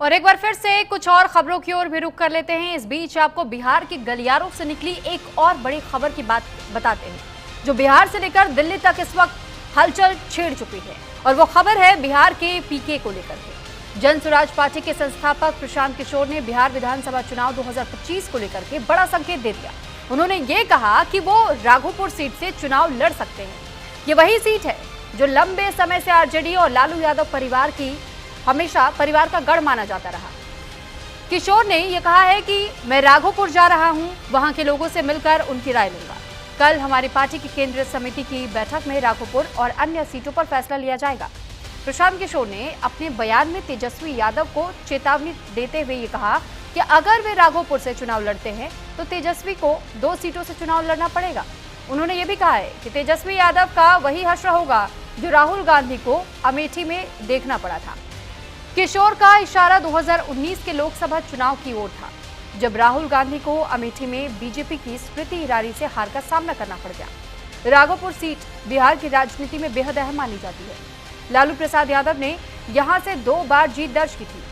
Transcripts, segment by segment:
और एक बार फिर से कुछ और खबरों की ओर भी रुख कर लेते हैं। इस बीच आपको बिहार के गलियारों से निकली एक और बड़ी खबर की बात बताते हैं, जो बिहार से लेकर दिल्ली तक इस वक्त हलचल छेड़ चुकी है। और वो खबर है बिहार के पीके को लेकर के। जन स्वराज पार्टी के संस्थापक प्रशांत किशोर ने बिहार विधानसभा चुनाव 2025 को लेकर के बड़ा संकेत दे दिया। उन्होंने ये कहा कि वो राघोपुर सीट से चुनाव लड़ सकते हैं। ये वही सीट है जो लंबे समय से आरजेडी और लालू यादव परिवार की हमेशा परिवार का गढ़ माना जाता रहा। किशोर ने यह कहा है कि मैं राघोपुर जा रहा हूं, वहां के लोगों से मिलकर उनकी राय लूंगा। कल हमारी पार्टी की केंद्रीय समिति की बैठक में राघोपुर और अन्य सीटों पर फैसला लिया जाएगा। प्रशांत किशोर ने अपने बयान में तेजस्वी यादव को चेतावनी देते हुए ये कहा कि अगर वे राघोपुर से चुनाव लड़ते हैं तो तेजस्वी को 2 सीटों से चुनाव लड़ना पड़ेगा। उन्होंने ये भी कहा है कि तेजस्वी यादव का वही हश्र होगा जो राहुल गांधी को अमेठी में देखना पड़ा था। किशोर का इशारा 2019 के लोकसभा चुनाव की ओर था, जब राहुल गांधी को अमेठी में बीजेपी की स्मृति ईरानी से हार का सामना करना पड़ गया। राघोपुर सीट बिहार की राजनीति में बेहद अहम मानी जाती है। लालू प्रसाद यादव ने यहां से 2 बार जीत दर्ज की थी,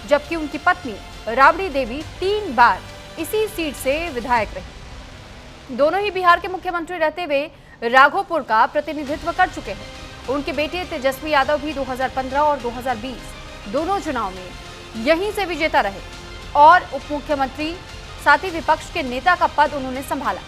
जबकि उनकी पत्नी राबड़ी देवी 3 बार इसी सीट से विधायक रही। दोनों ही बिहार के मुख्यमंत्री रहते हुए राघोपुर का प्रतिनिधित्व कर चुके हैं। उनके बेटे तेजस्वी यादव भी 2015 और 2020 दोनों चुनाव में यहीं से विजेता रहे और उप मुख्यमंत्री साथ ही विपक्ष के नेता का पद उन्होंने संभाला।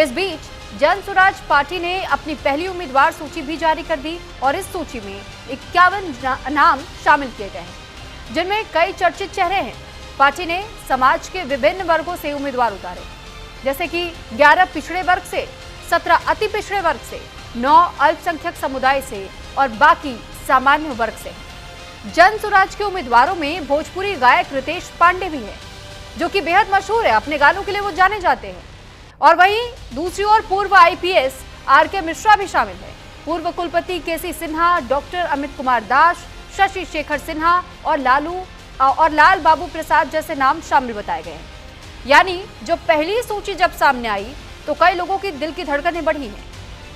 इस बीच जन स्वराज पार्टी ने अपनी पहली उम्मीदवार सूची भी जारी कर दी और इस सूची में 51 नाम शामिल किए गए हैं, जिनमें कई चर्चित चेहरे हैं। पार्टी ने समाज के विभिन्न वर्गों से उम्मीदवार उतारे, जैसे कि 11 पिछड़े वर्ग से, 17 अति पिछड़े वर्ग से, 9 अल्पसंख्यक समुदाय से और बाकी सामान्य वर्ग से। जन स्वराज के उम्मीदवारों में भोजपुरी गायक रितेश पांडे भी है, जो कि बेहद मशहूर है, अपने गानों के लिए वो जाने जाते हैं। और वहीं दूसरी ओर पूर्व आईपीएस आरके मिश्रा भी शामिल है। पूर्व कुलपति केसी सिन्हा, डॉक्टर अमित कुमार दास, शशि शेखर सिन्हा और लाल बाबू प्रसाद जैसे नाम शामिल बताए गए हैं। यानी जो पहली सूची जब सामने आई तो कई लोगों की दिल की धड़कनें बढ़ी हैं,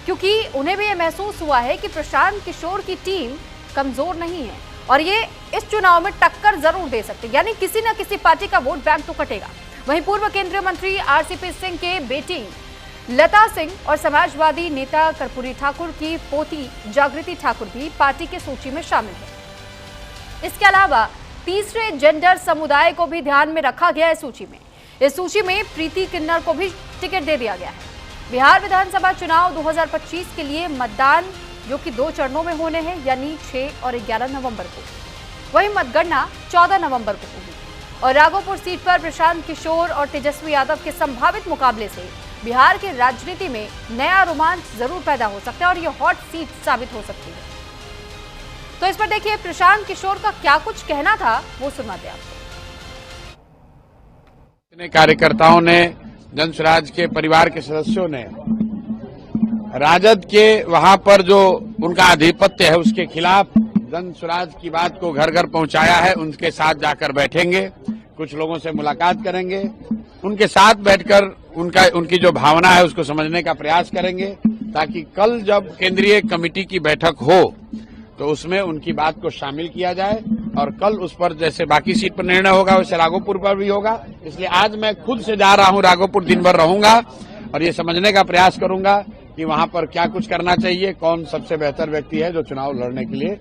क्योंकि उन्हें भी ये महसूस हुआ है कि प्रशांत किशोर की टीम कमजोर नहीं है और ये इस चुनाव में टक्कर जरूर दे सकते, यानी किसी न किसी पार्टी का वोट बैंक तो कटेगा। वहीं पूर्व केंद्रीय मंत्री आरसीपी सिंह के बेटी लता सिंह और समाजवादी नेता कर्पूरी ठाकुर की पोती जागृति ठाकुर भी पार्टी की सूची में शामिल है। इसके अलावा तीसरे जेंडर समुदाय को भी ध्यान में रखा गया है सूची में। इस सूची में प्रीति किन्नर को भी टिकट दे दिया गया है। बिहार विधानसभा चुनाव 2025 के लिए मतदान जो कि 2 चरणों में होने हैं, यानी 6 और 11 नवंबर को। वहीं मतगणना 14 नवंबर को होगी और राघोपुर सीट पर प्रशांत किशोर और तेजस्वी यादव के संभावित मुकाबले से बिहार की राजनीति में नया रोमांच जरूर पैदा हो सकता है और यह हॉट सीट साबित हो सकती है। तो इस पर देखिए प्रशांत किशोर का क्या कुछ कहना था, वो सुनाते आपको। कार्यकर्ताओं ने, जन स्वराज के परिवार के सदस्यों ने राजद के वहां पर जो उनका आधिपत्य है उसके खिलाफ जन स्वराज की बात को घर घर पहुंचाया है। उनके साथ जाकर बैठेंगे, कुछ लोगों से मुलाकात करेंगे, उनके साथ बैठकर उनकी जो भावना है उसको समझने का प्रयास करेंगे, ताकि कल जब केंद्रीय कमेटी की बैठक हो तो उसमें उनकी बात को शामिल किया जाए और कल उस पर जैसे बाकी सीट पर निर्णय होगा वैसे राघोपुर पर भी होगा। इसलिए आज मैं खुद से जा रहा हूं राघोपुर, दिन भर रहूंगा और ये समझने का प्रयास करूंगा कि वहां पर क्या कुछ करना चाहिए, कौन सबसे बेहतर व्यक्ति है जो चुनाव लड़ने के लिए।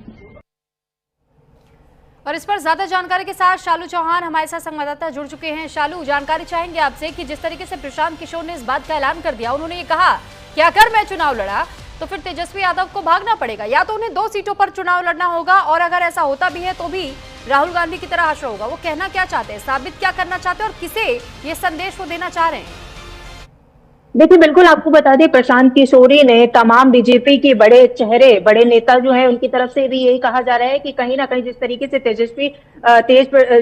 और इस पर ज्यादा जानकारी के साथ शालू चौहान हमारे साथ संवाददाता जुड़ चुके हैं। शालू, जानकारी चाहेंगे आपसे कि जिस तरीके से प्रशांत किशोर ने इस बात का ऐलान कर दिया, उन्होंने ये कहा कि अगर मैं चुनाव लड़ा तो फिर तेजस्वी यादव को भागना पड़ेगा, या तो उन्हें 2 सीटों पर चुनाव लड़ना होगा और अगर ऐसा होता भी है तो भी राहुल गांधी की तरह हश्र होगा। वो कहना क्या चाहते हैं, साबित क्या करना चाहते हैं और किसे ये संदेश वो देना चाह रहे हैं? देखिए, बिल्कुल आपको बता दें, प्रशांत किशोरी ने तमाम बीजेपी के बड़े चेहरे, बड़े नेता जो हैं उनकी तरफ से भी यही कहा जा रहा है कि कहीं ना कहीं जिस तरीके से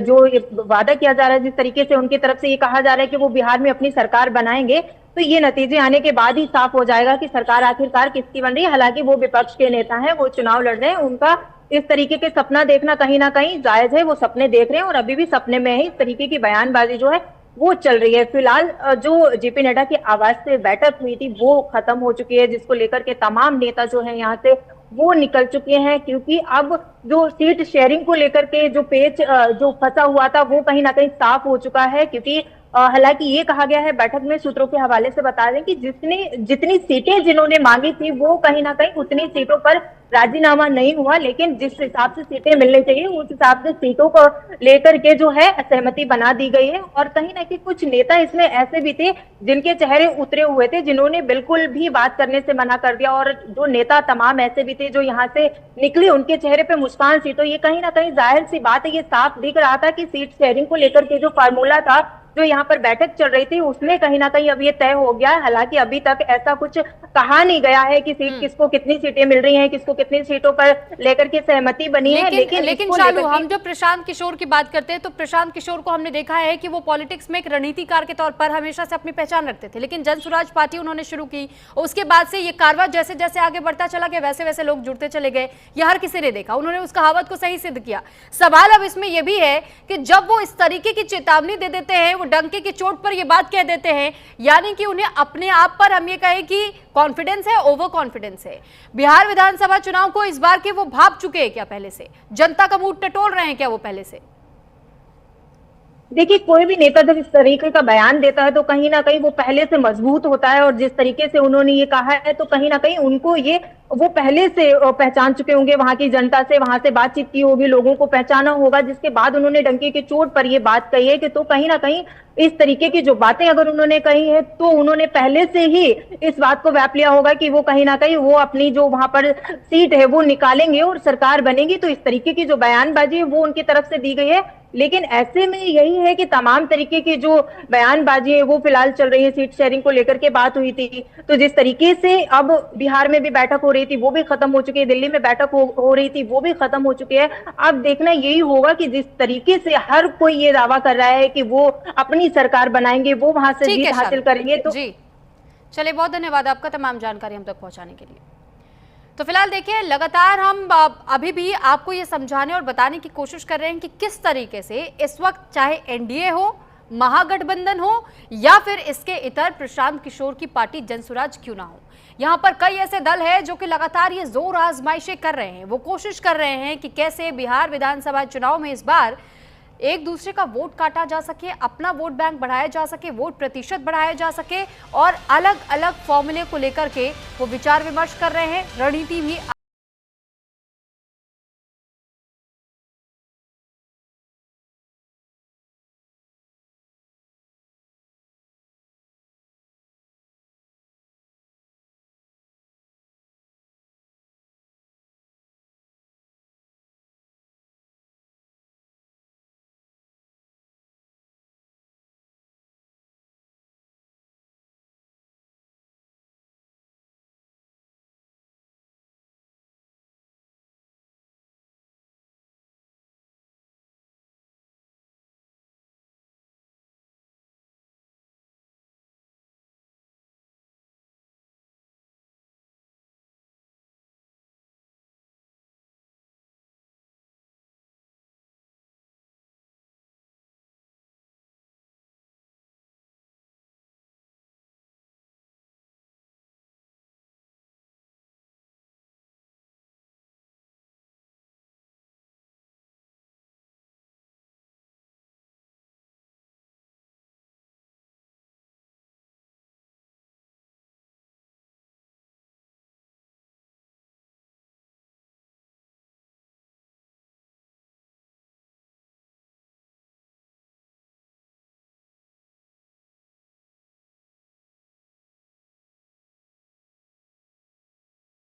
जो वादा किया जा रहा है, जिस तरीके से उनकी तरफ से ये कहा जा रहा है कि वो बिहार में अपनी सरकार बनाएंगे, तो ये नतीजे आने के बाद ही साफ हो जाएगा कि सरकार आखिरकार किसकी बन रही है। हालांकि वो विपक्ष के नेता हैं, वो चुनाव लड़ रहे हैं, उनका इस तरीके के सपना देखना कहीं ना कहीं जायज है। वो सपने देख रहे हैं और अभी भी सपने में ही इस तरीके की बयानबाजी जो है वो चल रही है। फिलहाल जो जेपी नड्डा की आवाज से बैठक हुई थी वो खत्म हो चुकी है, जिसको लेकर के तमाम नेता जो है यहाँ से वो निकल चुके हैं, क्योंकि अब जो सीट शेयरिंग को लेकर के जो पेच जो फंसा हुआ था वो कहीं ना कहीं साफ हो चुका है। क्योंकि हालांकि ये कहा गया है बैठक में, सूत्रों के हवाले से बता दें कि जितनी सीटें जिन्होंने मांगी थी वो कहीं ना कहीं उतनी सीटों पर राजीनामा नहीं हुआ, लेकिन जिस हिसाब से सीटें मिलनी चाहिए उस हिसाब से सीटों को लेकर के जो है असहमति बना दी गई है। और कहीं ना कहीं कुछ नेता इसमें ऐसे भी थे जिनके चेहरे उतरे हुए थे, जिन्होंने बिल्कुल भी बात करने से मना कर दिया, और जो नेता तमाम ऐसे भी थे जो यहाँ से निकले उनके चेहरे पे मुस्कान सी। तो ये कहीं ना कहीं जाहिर सी बात है, ये साफ दिख रहा था कि सीट शेयरिंग को लेकर के जो फार्मूला था, जो यहाँ पर बैठक चल रही थी, उसमें कहीं ना कहीं अब ये तय हो गया है। हालांकि अभी तक ऐसा कुछ कहा नहीं गया है कि सीट किसको कितनी सीटें मिल रही हैं, किसको कितनी सीटों पर लेकर के सहमति बनी है। लेकिन शालू, हम जब प्रशांत किशोर की बात करते हैं तो प्रशांत किशोर को हमने देखा है कि वो पॉलिटिक्स में एक रणनीतिकार के तौर पर हमेशा से अपनी पहचान रखते थे, लेकिन जन स्वराज पार्टी उन्होंने शुरू की, उसके बाद से ये कारवां जैसे जैसे आगे बढ़ता चला गया वैसे वैसे लोग जुड़ते चले गए। यह हर किसी ने देखा, उन्होंने उस कहावत को सही सिद्ध किया। सवाल अब इसमें यह भी है कि जब वो इस तरीके की चेतावनी दे देते हैं, वो डंके की चोट पर यह बात कह देते हैं, यानी कि उन्हें अपने आप पर हम ये कहें कि कॉन्फिडेंस है, ओवर कॉन्फिडेंस है। बिहार विधानसभा चुनाव को इस बार के वो भाप चुके हैं क्या पहले से? जनता का मूड टटोल रहे हैं क्या वो पहले से? देखिए, कोई भी नेता जब इस तरीके का बयान देता है तो कहीं ना कहीं वो पहले से मजबूत होता है, और जिस तरीके से उन्होंने ये कहा है तो कहीं ना कहीं उनको ये वो पहले से पहचान चुके होंगे, वहां की जनता से, वहां से बातचीत की होगी, लोगों को पहचाना होगा, जिसके बाद उन्होंने डंके की चोट पर ये बात कही है कि तो कहीं ना कहीं इस तरीके की जो बातें अगर उन्होंने कही है तो उन्होंने पहले से ही इस बात को व्याप लिया होगा कि वो कहीं ना कहीं वो अपनी जो वहां पर सीट है वो निकालेंगे और सरकार बनेगी। तो इस तरीके की जो बयानबाजी है वो उनकी तरफ से दी गई है। लेकिन ऐसे में यही है कि तमाम तरीके की जो बयानबाजी है वो फिलहाल चल रही है। सीट शेयरिंग को लेकर के बात हुई थी, तो जिस तरीके से अब बिहार में भी बैठक हो रही थी वो भी खत्म हो चुकी है, दिल्ली में बैठक हो रही थी वो भी खत्म हो चुकी है। अब देखना यही होगा कि जिस तरीके से हर कोई ये दावा कर रहा है कि वो अपनी सरकार बनाएंगे, वो वहां से जीत हासिल करेंगे। तो जी, चलिए, बहुत धन्यवाद आपका तमाम जानकारी हम तक पहुंचाने के लिए। तो फिलहाल देखिए, लगातार हम अभी भी आपको ये समझाने और बताने की कोशिश कर रहे हैं कि किस तरीके से इस वक्त चाहे एनडीए हो, महागठबंधन हो या फिर इसके इतर प्रशांत किशोर की पार्टी जनसुराज क्यों ना हो, यहाँ पर कई ऐसे दल हैं जो कि लगातार ये जोर आजमाइशें कर रहे हैं। वो कोशिश कर रहे हैं कि कैसे बिहार विधानसभा चुनाव में इस बार एक दूसरे का वोट काटा जा सके, अपना वोट बैंक बढ़ाया जा सके, वोट प्रतिशत बढ़ाया जा सके, और अलग अलग फॉर्मूले को लेकर के वो विचार विमर्श कर रहे हैं। रणनीति भी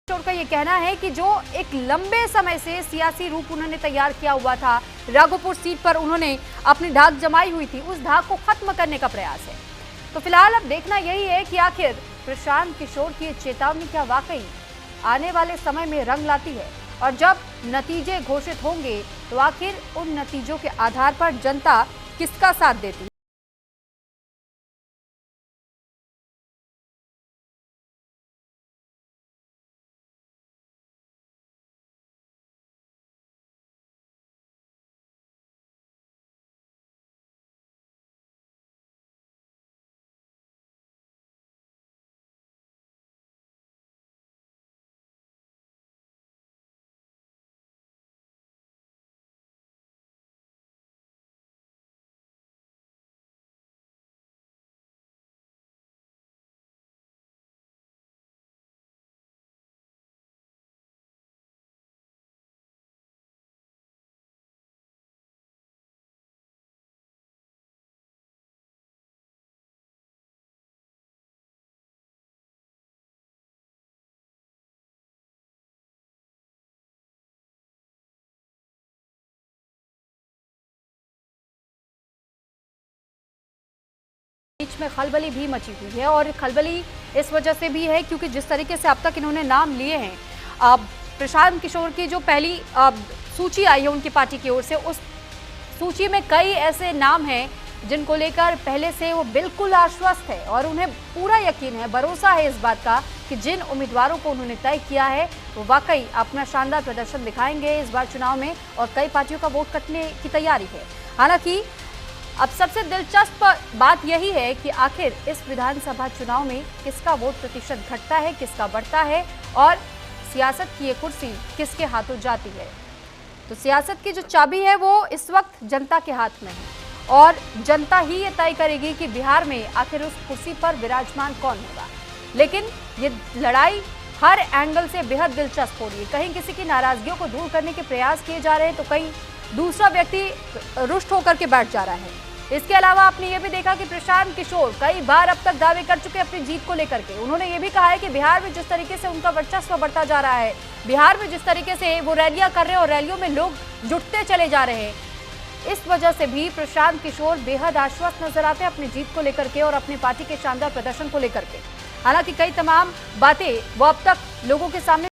का ये कहना है कि जो एक लंबे समय से सियासी रूप उन्होंने तैयार किया हुआ था, राघोपुर सीट पर उन्होंने अपनी धाक जमाई हुई थी, उस धाक को खत्म करने का प्रयास है। तो फिलहाल अब देखना यही है कि आखिर प्रशांत किशोर की चेतावनी क्या वाकई आने वाले समय में रंग लाती है, और जब नतीजे घोषित होंगे तो आखिर उन नतीजों के आधार पर जनता किसका साथ देती है। उसमें खलबली भी मची हुई है। और खलबली इस वजह से भी है क्योंकि जिस तरीके से अब तक इन्होंने नाम लिए हैं, अब प्रशांत किशोर की जो पहली सूची आई है उनकी पार्टी की ओर से, उस सूची में कई ऐसे नाम हैं जिनको लेकर पहले से वो बिल्कुल आश्वस्त है और उन्हें पूरा यकीन है, भरोसा है इस बात का कि जिन उम्मीदवारों को उन्होंने तय किया है वो वाकई अपना शानदार प्रदर्शन दिखाएंगे इस बार चुनाव में और कई पार्टियों का वोट कटने की तैयारी है। हालांकि अब सबसे दिलचस्प बात यही है कि आखिर इस विधानसभा चुनाव में किसका वोट प्रतिशत घटता है, किसका बढ़ता है और सियासत की ये कुर्सी किसके हाथों जाती है। तो सियासत की जो चाबी है वो इस वक्त जनता के हाथ में है और जनता ही ये तय करेगी कि बिहार में आखिर उस कुर्सी पर विराजमान कौन होगा। लेकिन ये लड़ाई हर एंगल से बेहद दिलचस्प हो रही है। कहीं किसी की नाराजगियों को दूर करने के प्रयास किए जा रहे हैं तो कहीं दूसरा व्यक्ति रुष्ट होकर के बैठ जा रहा है। इसके अलावा आपने ये भी देखा कि प्रशांत किशोर कई बार अब तक दावे कर चुके अपनी जीत को लेकर के। उन्होंने ये भी कहा है कि बिहार में जिस तरीके से उनका वर्चस्व बढ़ता जा रहा है, बिहार में जिस तरीके से वो रैलियां कर रहे हैं और रैलियों में लोग जुटते चले जा रहे हैं, इस वजह से भी प्रशांत किशोर बेहद आश्वस्त नजर आते हैं अपनी जीत को लेकर के और अपनी पार्टी के शानदार प्रदर्शन को लेकर के। हालांकि कई तमाम बातें वो अब तक लोगों के सामने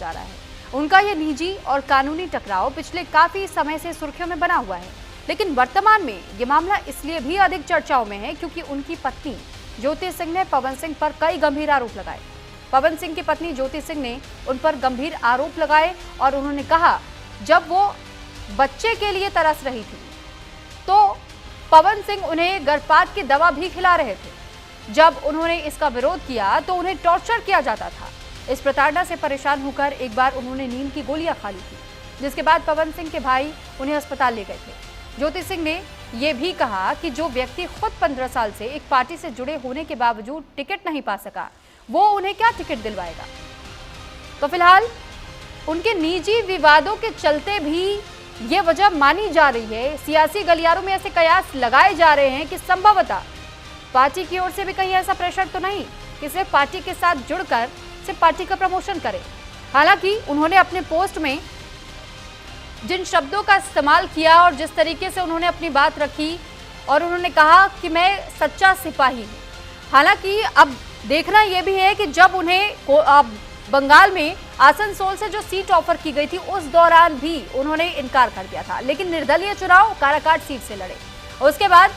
जा रहा है। उनका यह निजी और कानूनी टकराव पिछले काफी समय से सुर्खियों में बना हुआ है, लेकिन वर्तमान में ये मामला इसलिए भी अधिक चर्चाओं में है क्योंकि उनकी पत्नी ज्योति सिंह ने पवन सिंह पर कई गंभीर आरोप लगाए। पवन सिंह की पत्नी ज्योति सिंह ने उन पर गंभीर आरोप लगाए और उन्होंने कहा जब वो बच्चे के लिए तरस रही थी तो पवन सिंह उन्हें गर्भपात की दवा भी खिला रहे थे। जब उन्होंने इसका विरोध किया तो उन्हें टॉर्चर किया जाता था। इस प्रताड़ना से परेशान होकर एक बार उन्होंने नींद की गोलियां खा ली थी, जिसके बाद पवन सिंह के भाई उन्हें अस्पताल ले गए थे। ज्योति सिंह ने यह भी कहा कि जो व्यक्ति खुद 15 साल से एक पार्टी से जुड़े होने के बावजूद टिकट नहीं पा सका, वो उन्हें क्या टिकट दिलवाएगा। तो फिलहाल उनके निजी विवादों के चलते भी ये वजह मानी जा रही है। सियासी गलियारों में ऐसे कयास लगाए जा रहे हैं कि संभवतः पार्टी की ओर से भी कहीं ऐसा प्रेशर तो नहीं कि सिर्फ पार्टी के साथ जुड़कर सिर्फ पार्टी का प्रमोशन करें। हालांकि उन्होंने अपने पोस्ट में जिन शब्दों का इस्तेमाल किया और जिस तरीके से उन्होंने अपनी बात रखी और उन्होंने कहा कि मैं सच्चा सिपाही हूं। हालांकि अब देखना यह भी है कि जब उन्हें बंगाल में आसनसोल से जो सीट ऑफर की गई थी उस दौरान भी उन्होंने इनकार कर दिया था, लेकिन निर्दलीय चुनाव काराकाट सीट से लड़े। उसके बाद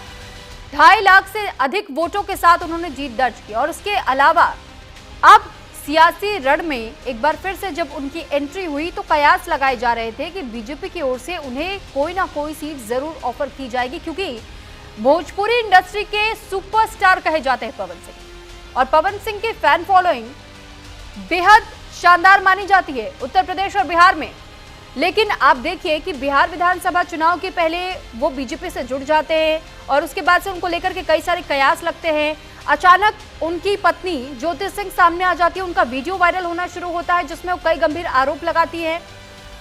2.5 लाख से अधिक वोटों के साथ उन्होंने जीत दर्ज की और उसके अलावा अब सियासी रण में एक बार फिर से जब उनकी एंट्री हुई तो कयास लगाए जा रहे थे कि बीजेपी की ओर से उन्हें कोई ना कोई सीट जरूर ऑफर की जाएगी, क्योंकि भोजपुरी इंडस्ट्री के सुपरस्टार कहे जाते हैं पवन सिंह, और पवन सिंह की फैन फॉलोइंग बेहद शानदार मानी जाती है उत्तर प्रदेश और बिहार में। लेकिन आप देखिए कि बिहार विधानसभा चुनाव के पहले वो बीजेपी से जुड़ जाते हैं और उसके बाद से उनको लेकर के कई सारे कयास लगते हैं। अचानक उनकी पत्नी ज्योति सिंह सामने आ जाती है, उनका वीडियो वायरल होना शुरू होता है जिसमें वो कई गंभीर आरोप लगाती है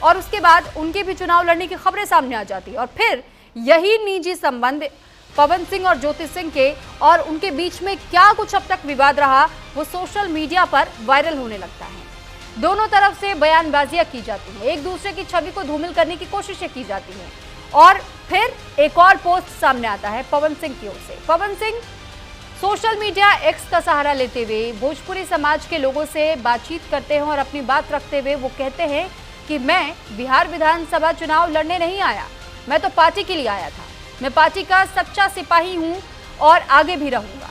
और उसके बाद उनके भी चुनाव लड़ने की खबरें सामने आ जाती है और फिर यही निजी संबंध पवन सिंह और ज्योति सिंह के और उनके बीच में क्या कुछ अब तक विवाद रहा वो सोशल मीडिया पर वायरल होने लगता है। दोनों तरफ से बयानबाजियां की जाती हैं, एक दूसरे की छवि को धूमिल करने की कोशिशें की जाती हैं और फिर एक और पोस्ट सामने आता है पवन सिंह की ओर से। Pawan Singh social media x का सहारा लेते हुए भोजपुरी समाज के लोगों से बातचीत करते हैं और अपनी बात रखते हुए वो कहते हैं कि मैं बिहार विधानसभा चुनाव लड़ने नहीं आया, मैं तो पार्टी के लिए आया था, मैं पार्टी का सच्चा सिपाही हूं और आगे भी रहूंगा।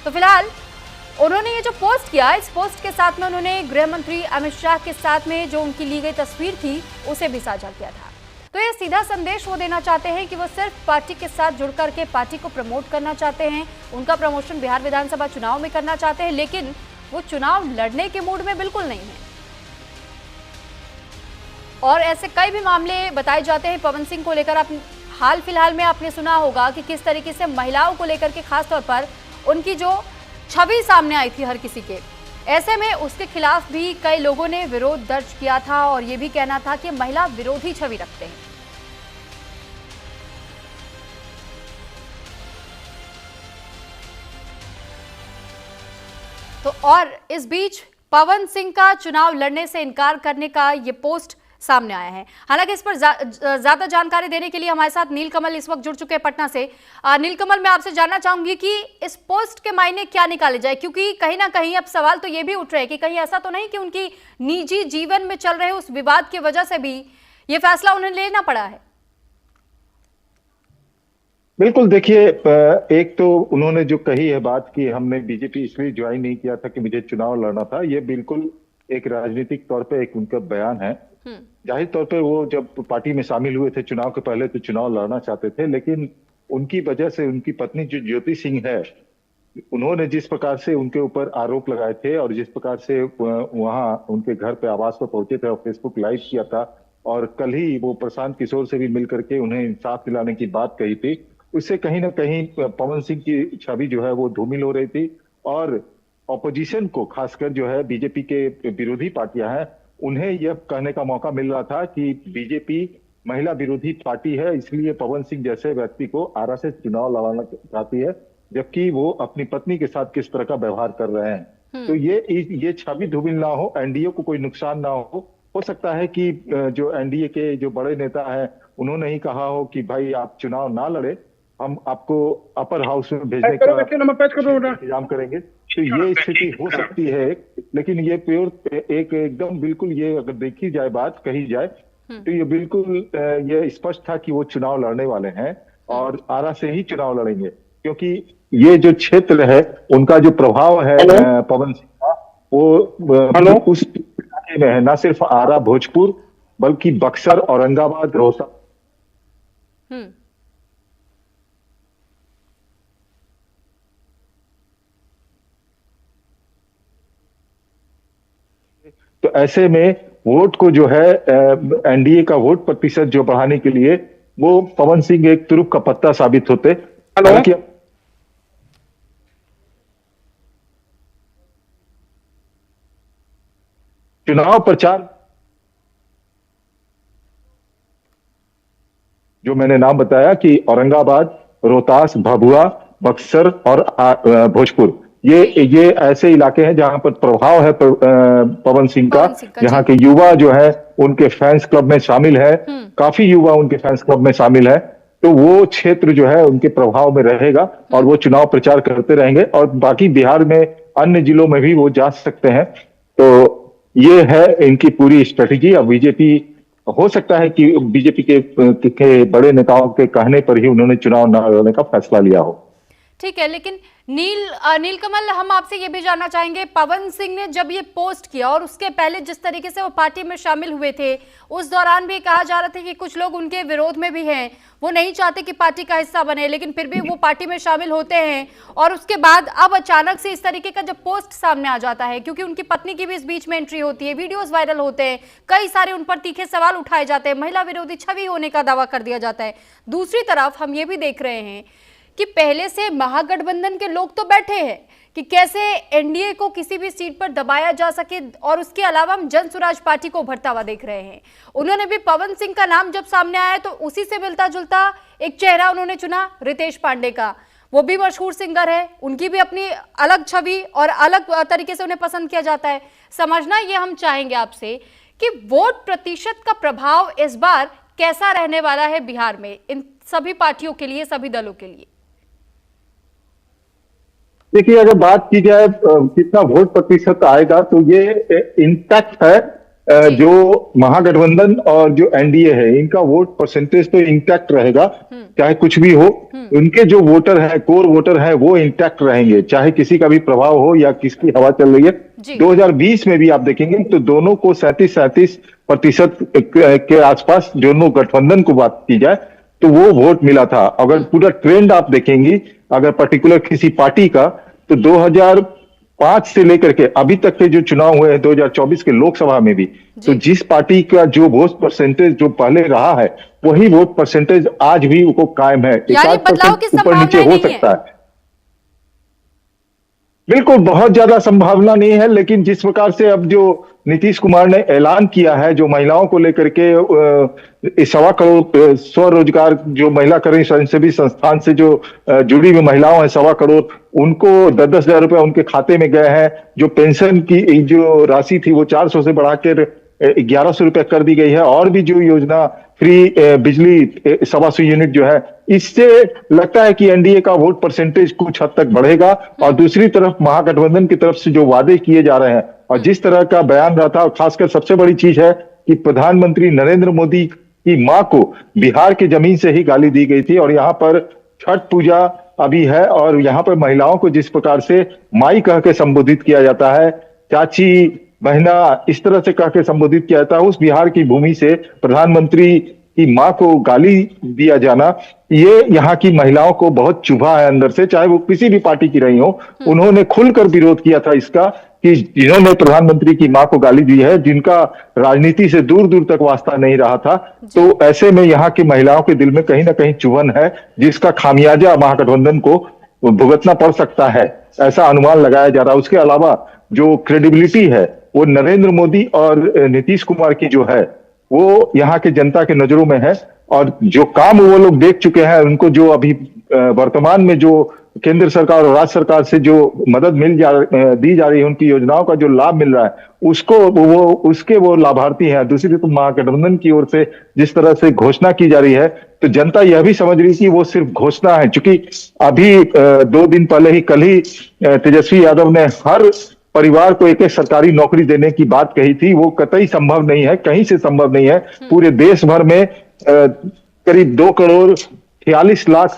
तो फिलहाल उन्होंने ये जो पोस्ट किया, इस पोस्ट के साथ में उन्होंने गृह मंत्री अमित शाह के साथ में जो उनकी ली गई तस्वीर थी उसे भी साझा किया था। तो ये सीधा संदेश वो देना चाहते हैं कि वो सिर्फ पार्टी के साथ जुड़ करके पार्टी को प्रमोट करना चाहते हैं, उनका प्रमोशन बिहार विधानसभा चुनाव में करना चाहते हैं, लेकिन वो चुनाव लड़ने के मूड में बिल्कुल नहीं है। और ऐसे कई भी मामले बताए जाते हैं पवन सिंह को लेकर। आप हाल फिलहाल में आपने सुना होगा कि किस तरीके से महिलाओं को लेकर के खासतौर पर उनकी जो छवि सामने आई थी हर किसी के, ऐसे में उसके खिलाफ भी कई लोगों ने विरोध दर्ज किया था और ये भी कहना था कि महिला विरोधी छवि रखते हैं। तो और इस बीच पवन सिंह का चुनाव लड़ने से इनकार करने का ये पोस्ट सामने आया है। हालांकि इस पर ज्यादा जानकारी देने के लिए हमारे साथ नीलकमल इस वक्त जुड़ चुके हैं पटना से। नीलकमल, मैं आपसे जानना चाहूंगी कि इस पोस्ट के मायने क्या निकाले जाए, क्योंकि कहीं ना कहीं अब सवाल तो ये भी उठ रहे हैं कि कहीं ऐसा तो नहीं कि उनकी निजी जीवन में चल रहे उस विवाद की वजह से भी ये फैसला उन्हें लेना पड़ा है। बिल्कुल, देखिए, एक तो उन्होंने जो कही है बात कि हमने बीजेपी इसलिए ज्वाइन नहीं किया था कि मुझे चुनाव लड़ना था, ये बिल्कुल एक राजनीतिक तौर पे एक उनका बयान है। जाहिर तौर पे वो जब पार्टी में शामिल हुए थे चुनाव के पहले तो चुनाव लड़ना चाहते थे, लेकिन उनकी वजह से उनकी पत्नी जो ज्योति सिंह है, उन्होंने जिस प्रकार से उनके ऊपर आरोप लगाए थे और जिस प्रकार से वहां उनके घर पे आवास पर पहुंचे थे और फेसबुक लाइव किया था और कल ही वो प्रशांत किशोर से भी मिल करके उन्हें इंसाफ दिलाने की बात कही थी, उससे कहीं ना कहीं पवन सिंह की छवि जो है वो धूमिल हो रही थी और ऑपोजिशन को, खासकर जो है बीजेपी के विरोधी पार्टियां हैं, उन्हें यह कहने का मौका मिल रहा था कि बीजेपी महिला विरोधी पार्टी है, इसलिए पवन सिंह जैसे व्यक्ति को आरा से चुनाव लड़ाना चाहती है, जबकि वो अपनी पत्नी के साथ किस तरह का व्यवहार कर रहे हैं। तो ये छवि धूमिल ना हो, एनडीए को कोई नुकसान ना हो सकता है कि जो एनडीए के जो बड़े नेता हैं उन्होंने ही कहा हो कि भाई आप चुनाव ना लड़े, हम आपको अपर हाउस में भेजने का इंतजाम करेंगे। तो ये स्थिति हो सकती है, लेकिन ये प्योर एकदम बिल्कुल, ये अगर देखी जाए, बात कही जाए तो ये बिल्कुल ये स्पष्ट था कि वो चुनाव लड़ने वाले हैं और आरा से ही चुनाव लड़ेंगे, क्योंकि ये जो क्षेत्र है उनका जो प्रभाव है पवन सिंह का, वो उस इलाके में है, ना सिर्फ आरा भोजपुर बल्कि बक्सर, औरंगाबाद, रोहतक। तो ऐसे में वोट को जो है एनडीए का वोट प्रतिशत जो बढ़ाने के लिए वो पवन सिंह एक तुरुप का पत्ता साबित होते। हालांकि चुनाव प्रचार जो मैंने नाम बताया कि औरंगाबाद, रोहतास, भभुआ, बक्सर और भोजपुर, ये ऐसे इलाके हैं जहां पर प्रभाव है पवन सिंह का। यहाँ के युवा जो है उनके फैंस क्लब में शामिल है, काफी युवा उनके फैंस क्लब में शामिल है, तो वो क्षेत्र जो है उनके प्रभाव में रहेगा और वो चुनाव प्रचार करते रहेंगे और बाकी बिहार में अन्य जिलों में भी वो जा सकते हैं। तो ये है इनकी पूरी स्ट्रेटेजी। अब बीजेपी, हो सकता है कि बीजेपी के बड़े नेताओं के कहने पर ही उन्होंने चुनाव न लड़ने का फैसला लिया हो। ठीक है, लेकिन नीलकमल, हम आपसे ये भी जानना चाहेंगे, पवन सिंह ने जब ये पोस्ट किया और उसके पहले जिस तरीके से वो पार्टी में शामिल हुए थे, उस दौरान भी कहा जा रहा था कि कुछ लोग उनके विरोध में भी हैं, वो नहीं चाहते कि पार्टी का हिस्सा बने, लेकिन फिर भी वो पार्टी में शामिल होते हैं। और उसके बाद अब अचानक से इस तरीके का जब पोस्ट सामने आ जाता है, क्योंकि उनकी पत्नी की भी इस बीच में एंट्री होती है, वीडियोज वायरल होते हैं, कई सारे उन पर तीखे सवाल उठाए जाते हैं, महिला विरोधी छवि होने का दावा कर दिया जाता है। दूसरी तरफ हम ये भी देख रहे हैं कि पहले से महागठबंधन के लोग तो बैठे हैं कि कैसे एनडीए को किसी भी सीट पर दबाया जा सके, और उसके अलावा हम जन स्वराज पार्टी को उभरता हुआ देख रहे हैं। उन्होंने भी पवन सिंह का नाम जब सामने आया तो उसी से मिलता जुलता एक चेहरा उन्होंने चुना, रितेश पांडे का। वो भी मशहूर सिंगर है, उनकी भी अपनी अलग छवि और अलग तरीके से उन्हें पसंद किया जाता है। समझना ये हम चाहेंगे आपसे कि वोट प्रतिशत का प्रभाव इस बार कैसा रहने वाला है बिहार में, इन सभी पार्टियों के लिए, सभी दलों के लिए। देखिए, अगर बात की जाए कितना वोट प्रतिशत आएगा तो ये इंटैक्ट है। जो महागठबंधन और जो एनडीए है, इनका वोट परसेंटेज तो इंटैक्ट रहेगा, चाहे कुछ भी हो। उनके जो वोटर हैं, कोर वोटर हैं, वो इंटैक्ट रहेंगे, चाहे किसी का भी प्रभाव हो या किसकी हवा चल रही है। 2020 में भी आप देखेंगे तो दोनों को 37% के आसपास, दोनों गठबंधन को बात की जाए तो वो वोट मिला था। अगर पूरा ट्रेंड आप देखेंगी, अगर पर्टिकुलर किसी पार्टी का, तो 2005 से लेकर के अभी तक के जो चुनाव हुए हैं 2024 के लोकसभा में भी, तो जिस पार्टी का जो वोट परसेंटेज जो पहले रहा है, वही वोट परसेंटेज आज भी वो कायम है। 1-8% ऊपर नीचे हो सकता है, बिल्कुल बहुत ज्यादा संभावना नहीं है। लेकिन जिस प्रकार से अब जो नीतीश कुमार ने ऐलान किया है, जो महिलाओं को लेकर के 1.25 करोड़ स्वरोजगार, जो महिला कर्मी स्वयंसेवी संस्थान से जो जुड़ी हुई महिलाओं हैं 1.25 करोड़, उनको 10-10 हजार रुपए उनके खाते में गए हैं। जो पेंशन की जो राशि थी वो 400 से बढ़ाकर 1100 रुपए कर दी गई है। और भी जो योजना, फ्री बिजली 125 यूनिट जो है, इससे लगता है कि एनडीए का वोट परसेंटेज कुछ हद तक बढ़ेगा। और दूसरी तरफ महागठबंधन की तरफ से जो वादे किए जा रहे हैं और जिस तरह का बयान रहा था, खासकर सबसे बड़ी चीज है कि प्रधानमंत्री नरेंद्र मोदी की मां को बिहार की जमीन से ही गाली दी गई थी, और यहाँ पर छठ पूजा अभी है और यहाँ पर महिलाओं को जिस प्रकार से माई कह के संबोधित किया जाता है, चाची, बहना, इस तरह से कह के संबोधित किया जाता है, उस बिहार की भूमि से प्रधानमंत्री की मां को गाली दिया जाना, ये यहाँ की महिलाओं को बहुत चुभा है अंदर से, चाहे वो किसी भी पार्टी की रही हो। उन्होंने खुलकर विरोध किया था इसका कि जिन्होंने प्रधानमंत्री की मां को गाली दी है, जिनका राजनीति से दूर दूर तक वास्ता नहीं रहा था, तो ऐसे में यहाँ की महिलाओं के दिल में कहीं ना कहीं चुभन है, जिसका खामियाजा महागठबंधन को भुगतना पड़ सकता है, ऐसा अनुमान लगाया जा रहा है। उसके अलावा जो क्रेडिबिलिटी है वो नरेंद्र मोदी और नीतीश कुमार की जो है वो यहाँ के जनता के नजरों में है, और जो काम वो लोग देख चुके हैं, उनको जो अभी वर्तमान में जो केंद्र सरकार और राज्य सरकार से जो मदद दी जा रही है, उनकी योजनाओं का जो लाभ मिल रहा है, उसके वो लाभार्थी हैं। दूसरी तरफ महागठबंधन की ओर से जिस तरह से घोषणा की जा रही है, तो जनता यह भी समझ रही कि वो सिर्फ घोषणा है। चूंकि अभी 2 दिन पहले ही कल ही तेजस्वी यादव ने हर परिवार को एक सरकारी नौकरी देने की बात कही थी। वो कतई संभव नहीं है, कहीं से संभव नहीं है। पूरे देश भर में करीब 2 करोड़ 46 लाख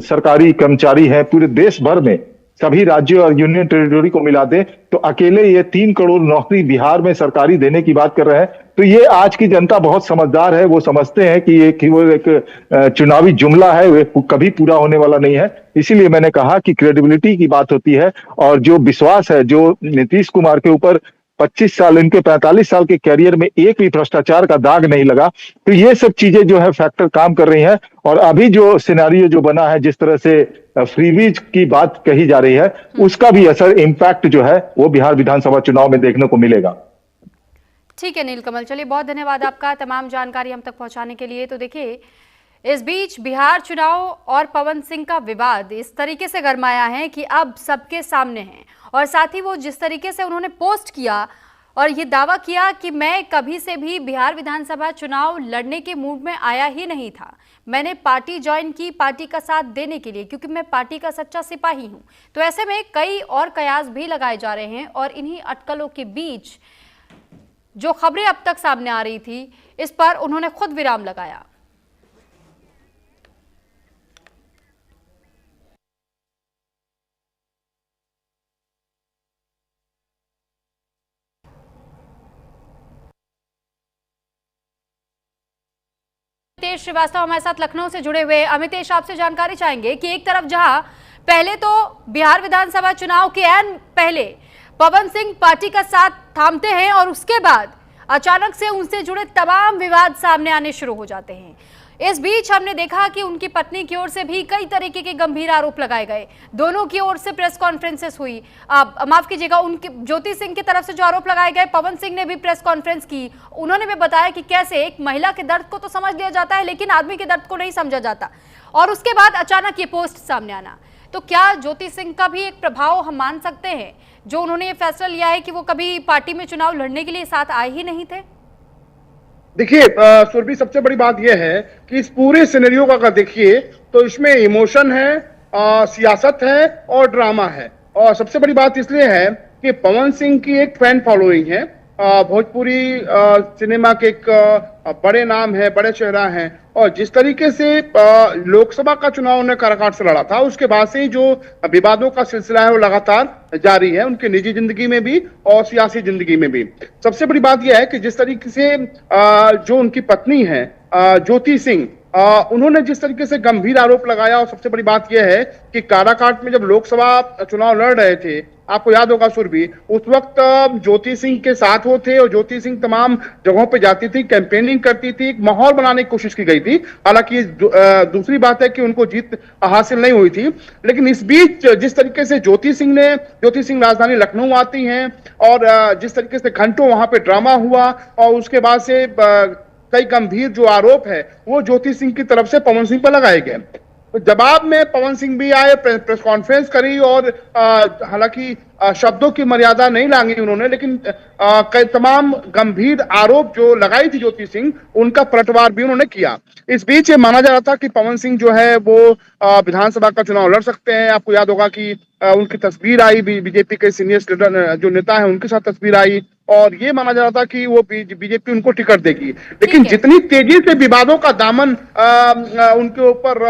सरकारी कर्मचारी हैं पूरे देश भर में। सभी राज्यों और यूनियन टेरिटोरी को मिला दे तो अकेले ये 3 करोड़ नौकरी बिहार में सरकारी देने की बात कर रहे हैं। तो ये आज की जनता बहुत समझदार है, वो समझते हैं कि वो एक चुनावी जुमला है, वो कभी पूरा होने वाला नहीं है। इसीलिए मैंने कहा कि क्रेडिबिलिटी की बात होती है, और जो विश्वास है, जो नीतीश कुमार के ऊपर 25 साल, इनके 45 साल के कैरियर में एक भी भ्रष्टाचार का दाग नहीं लगा, तो ये सब चीजें जो है फैक्टर काम कर रही हैं। और अभी जो सिनेरियो जो बना है, जिस तरह से फ्रीबीज की बात कही जा रही है, उसका भी असर, इम्पैक्ट जो है वो बिहार विधानसभा चुनाव में देखने को मिलेगा। ठीक है नीलकमल, चलिए बहुत धन्यवाद आपका तमाम जानकारी हम तक पहुंचाने के लिए। तो देखिए, इस बीच बिहार चुनाव और पवन सिंह का विवाद इस तरीके से गरमाया है कि अब सबके सामने है, और साथ ही वो जिस तरीके से उन्होंने पोस्ट किया और ये दावा किया कि मैं कभी से भी बिहार विधानसभा चुनाव लड़ने के मूड में आया ही नहीं था। मैंने पार्टी ज्वाइन की पार्टी का साथ देने के लिए, क्योंकि मैं पार्टी का सच्चा सिपाही हूं। तो ऐसे में कई और कयास भी लगाए जा रहे हैं, और इन्हीं अटकलों के बीच जो खबरें अब तक सामने आ रही थी, इस पर उन्होंने खुद विराम लगाया। अमितेश श्रीवास्तव हमारे साथ लखनऊ से जुड़े हुए। अमितेश, आपसे जानकारी चाहेंगे कि एक तरफ जहां पहले तो बिहार विधानसभा चुनाव के ऐन पहले पवन सिंह पार्टी का साथ थामते हैं, और उसके बाद अचानक से उनसे जुड़े तमाम विवाद सामने आने शुरू हो जाते हैं। इस बीच हमने देखा कि उनकी पत्नी की ओर से भी कई तरीके के गंभीर आरोप लगाए गए। दोनों की ओर से प्रेस कॉन्फ्रेंसेस हुई, माफ कीजिएगा, उनकी ज्योति सिंह की तरफ से जो आरोप लगाए गए, पवन सिंह ने भी प्रेस कॉन्फ्रेंस की। उन्होंने भी बताया कि कैसे एक महिला के दर्द को तो समझ लिया जाता है, लेकिन आदमी के दर्द को नहीं समझा जाता। और उसके बाद अचानक ये पोस्ट सामने आना, तो क्या ज्योति सिंह का भी एक प्रभाव हम मान सकते हैं, जो उन्होंने ये फैसला लिया है कि वो कभी पार्टी में चुनाव लड़ने के लिए साथ आए ही नहीं थे? देखिए सुरभि, सबसे बड़ी बात यह है कि इस पूरे सिनेरियो का अगर देखिए तो इसमें इमोशन है, सियासत है और ड्रामा है। और सबसे बड़ी बात इसलिए है कि पवन सिंह की एक फैन फॉलोइंग है, भोजपुरी सिनेमा के एक बड़े नाम है, बड़े चेहरा हैं, और जिस तरीके से लोकसभा का चुनाव उन्होंने काराकाट से लड़ा था, उसके बाद से ही जो विवादों का सिलसिला है वो लगातार जारी है, उनकी निजी जिंदगी में भी और सियासी जिंदगी में भी। सबसे बड़ी बात यह है कि जिस तरीके से जो उनकी पत्नी है ज्योति सिंह, उन्होंने जिस तरीके से गंभीर आरोप लगाया, और सबसे बड़ी बात यह है कि काराकाट में जब लोकसभा चुनाव लड़ रहे थे, आपको याद होगा सुरभि, उस वक्त ज्योति सिंह के साथ वो थे, और ज्योति सिंह तमाम जगहों पे जाती थी, कैंपेनिंग करती थी, एक माहौल बनाने की कोशिश की गई थी। हालांकि दूसरी बात है कि उनको जीत हासिल नहीं हुई थी। लेकिन इस बीच जिस तरीके से ज्योति सिंह राजधानी लखनऊ आती हैं, और जिस तरीके से घंटों वहां पे ड्रामा हुआ, और उसके बाद से कई गंभीर जो आरोप है वो ज्योति सिंह की तरफ से पवन सिंह पर लगाए गए। तो जवाब में पवन सिंह भी आए, प्रेस कॉन्फ्रेंस करी, और हालांकि शब्दों की मर्यादा नहीं लांगी उन्होंने, लेकिन कई तमाम गंभीर आरोप जो लगाई थी ज्योति सिंह, उनका पलटवार भी उन्होंने किया। इस बीच ये माना जा रहा था कि पवन सिंह जो है वो विधानसभा का चुनाव लड़ सकते हैं। आपको याद होगा कि उनकी तस्वीर आई, बीजेपी के सीनियर जो नेता है उनके साथ तस्वीर आई, और ये माना जा रहा था कि वो बीजेपी उनको टिकट देगी। लेकिन जितनी तेजी से विवादों का दामन उनके ऊपर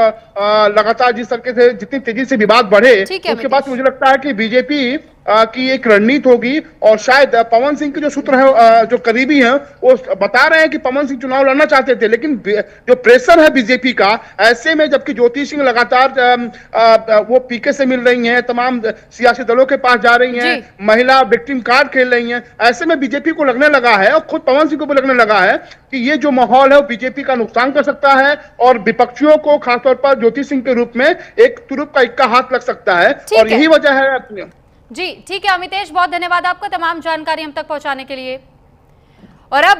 लगातार, जिस तरीके से जितनी तेजी से विवाद बढ़े, उसके बाद मुझे लगता है कि बीजेपी की एक रणनीति होगी, और शायद पवन सिंह के जो सूत्र है, जो करीबी हैं, वो बता रहे हैं कि पवन सिंह चुनाव लड़ना चाहते थे, लेकिन जो प्रेशर है बीजेपी का, ऐसे में जबकि ज्योति सिंह लगातार वो पीके से मिल रही हैं, तमाम सियासी दलों के पास जा रही हैं, महिला विक्टिम कार्ड खेल रही हैं, ऐसे में बीजेपी को लगने लगा है, और खुद पवन सिंह को भी लगने लगा है कि ये जो माहौल है वो बीजेपी का नुकसान कर सकता है, और विपक्षियों को खासतौर पर ज्योति सिंह के रूप में एक तुरुप का इक्का हाथ लग सकता है। और यही वजह है। जी ठीक है अमितेश, बहुत धन्यवाद आपका तमाम जानकारी हम तक पहुंचाने के लिए। और अब